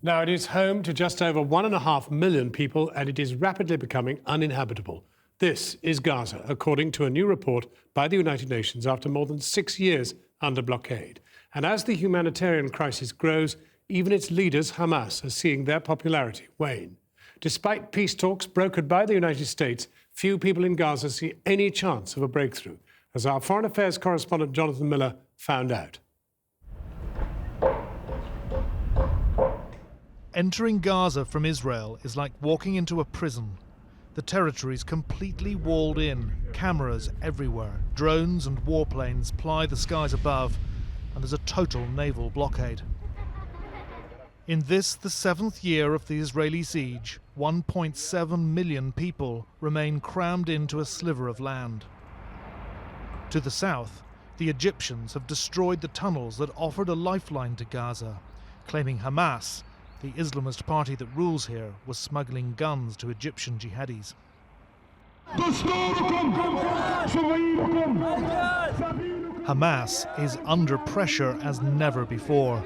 Now, it is home to just over 1.5 million people, and it is rapidly becoming uninhabitable. This is Gaza, according to a new report by the United Nations after more than 6 years under blockade. And as the humanitarian crisis grows, even its leaders, Hamas, are seeing their popularity wane. Despite peace talks brokered by the United States, few people in Gaza see any chance of a breakthrough, as our foreign affairs correspondent Jonathan Miller found out. Entering Gaza from Israel is like walking into a prison. The territory is completely walled in, cameras everywhere, drones and warplanes ply the skies above, and there's a total naval blockade. In this, the 7th year of the Israeli siege, 1.7 million people remain crammed into a sliver of land. To the south, the Egyptians have destroyed the tunnels that offered a lifeline to Gaza, claiming Hamas, the Islamist party that rules here, was smuggling guns to Egyptian jihadis. Hamas is under pressure as never before.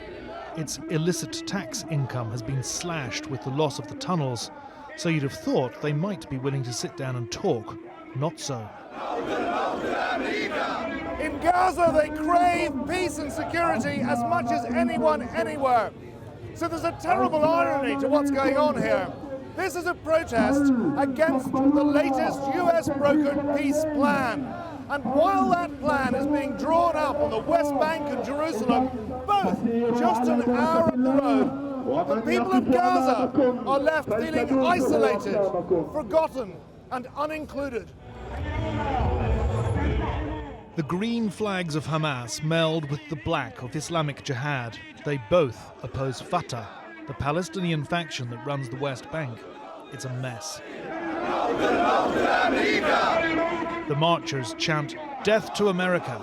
Its illicit tax income has been slashed with the loss of the tunnels, so you'd have thought they might be willing to sit down and talk. Not so. In Gaza, they crave peace and security as much as anyone, anywhere. So there's a terrible irony to what's going on here. This is a protest against the latest US-brokered peace plan. And while that plan is being drawn up on the West Bank and Jerusalem, both just an hour up the road, the people of Gaza are left feeling isolated, forgotten, and unincluded. The green flags of Hamas meld with the black of Islamic Jihad. They both oppose Fatah, the Palestinian faction that runs the West Bank. It's a mess. The marchers chant, "Death to America."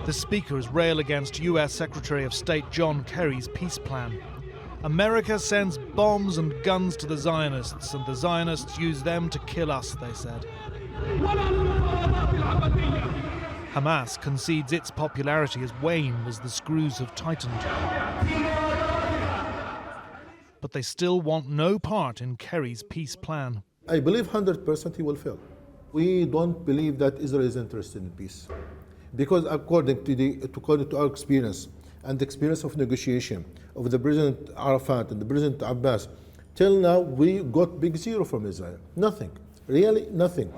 The speakers rail against US Secretary of State John Kerry's peace plan. America sends bombs and guns to the Zionists, and the Zionists use them to kill us, they said. Hamas concedes its popularity has waned as the screws have tightened. But they still want no part in Kerry's peace plan. I believe 100% he will fail. We don't believe that Israel is interested in peace. Because according to our experience, and the experience of negotiation of the President Arafat and the President Abbas, till now we got big zero from Israel. Nothing, really nothing.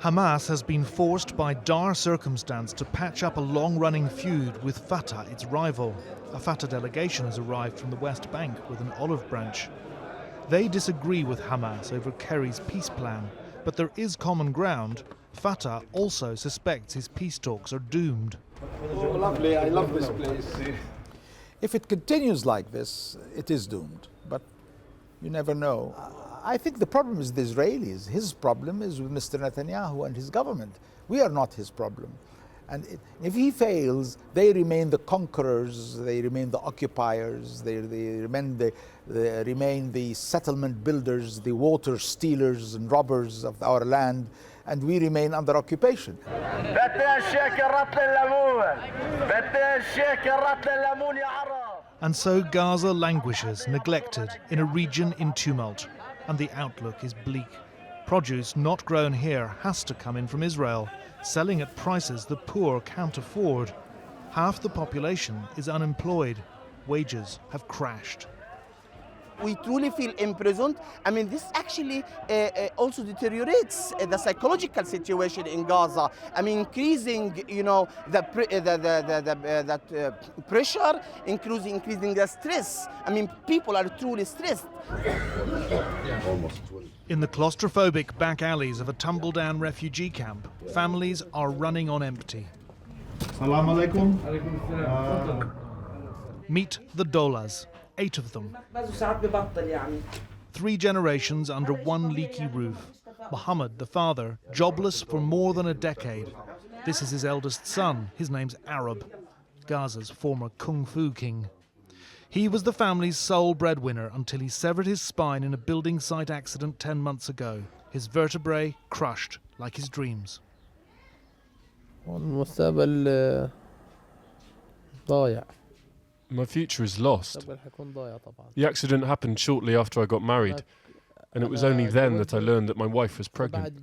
Hamas has been forced by dire circumstance to patch up a long-running feud with Fatah, its rival. A Fatah delegation has arrived from the West Bank with an olive branch. They disagree with Hamas over Kerry's peace plan, but there is common ground. Fatah also suspects his peace talks are doomed. Oh, lovely, I love this place. If it continues like this, it is doomed, but you never know. I think the problem is the Israelis. His problem is with Mr. Netanyahu and his government. We are not his problem. And if he fails, they remain the conquerors, they remain the occupiers, they remain the settlement builders, the water stealers and robbers of our land, and we remain under occupation. And so Gaza languishes, neglected, in a region in tumult, and the outlook is bleak. Produce not grown here has to come in from Israel, selling at prices the poor can't afford. Half the population is unemployed. Wages have crashed. We truly feel imprisoned. I mean, this actually also deteriorates the psychological situation in Gaza. I mean, increasing, the pressure, increasing the stress. I mean, people are truly stressed. In the claustrophobic back alleys of a tumble-down refugee camp, families are running on empty. Assalamu alaikum. Meet the Dolas, 8 of them. 3 generations under one leaky roof. Mohammed, the father, jobless for more than a decade. This is his eldest son. His name's Arab, Gaza's former kung fu king. He was the family's sole breadwinner until he severed his spine in a building site accident 10 months ago. His vertebrae crushed like his dreams. My future is lost. The accident happened shortly after I got married, and it was only then that I learned that my wife was pregnant.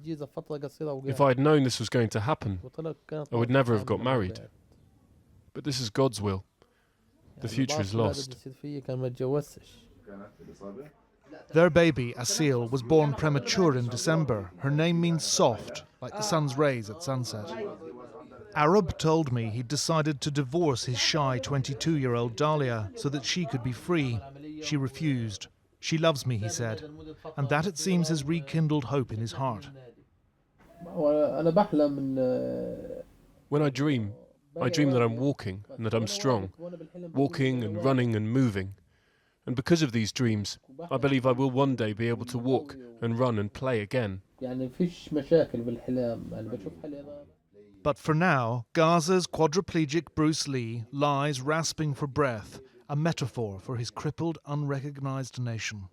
If I had known this was going to happen, I would never have got married. But this is God's will. The future is lost. Their baby, Asil, was born premature in December. Her name means soft, like the sun's rays at sunset. Arab told me he'd decided to divorce his shy 22-year-old Dalia so that she could be free. She refused. She loves me, he said, and that, it seems, has rekindled hope in his heart. When I dream that I'm walking and that I'm strong, walking and running and moving. And because of these dreams, I believe I will one day be able to walk and run and play again. But for now, Gaza's quadriplegic Bruce Lee lies rasping for breath, a metaphor for his crippled, unrecognized nation.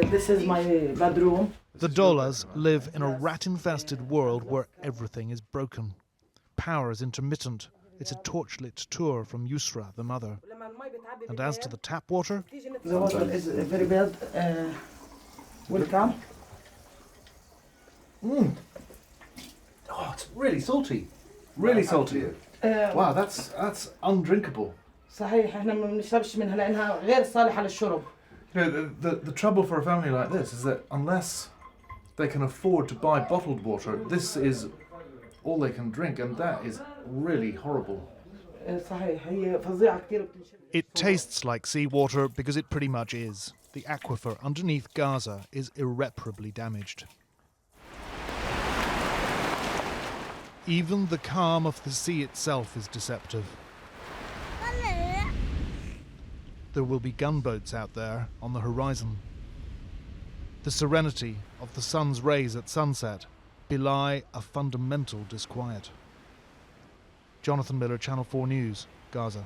This is my bedroom. The Dolas live in a rat-infested world where everything is broken. Power is intermittent. It's a torchlit tour from Yusra, the mother. And as to the tap water... The water is very bad. Welcome. Oh, it's really salty. Really salty. Wow, that's undrinkable. صحيح احنا ما بنشربش منها لانها غير صالحة للشرب. You know, the trouble for a family like this is that unless they can afford to buy bottled water, this is all they can drink, and that is really horrible. صحيح هي فظيعة كثير. It tastes like seawater because it pretty much is. The aquifer underneath Gaza is irreparably damaged. Even the calm of the sea itself is deceptive. There will be gunboats out there on the horizon. The serenity of the sun's rays at sunset belie a fundamental disquiet. Jonathan Miller, Channel 4 News, Gaza.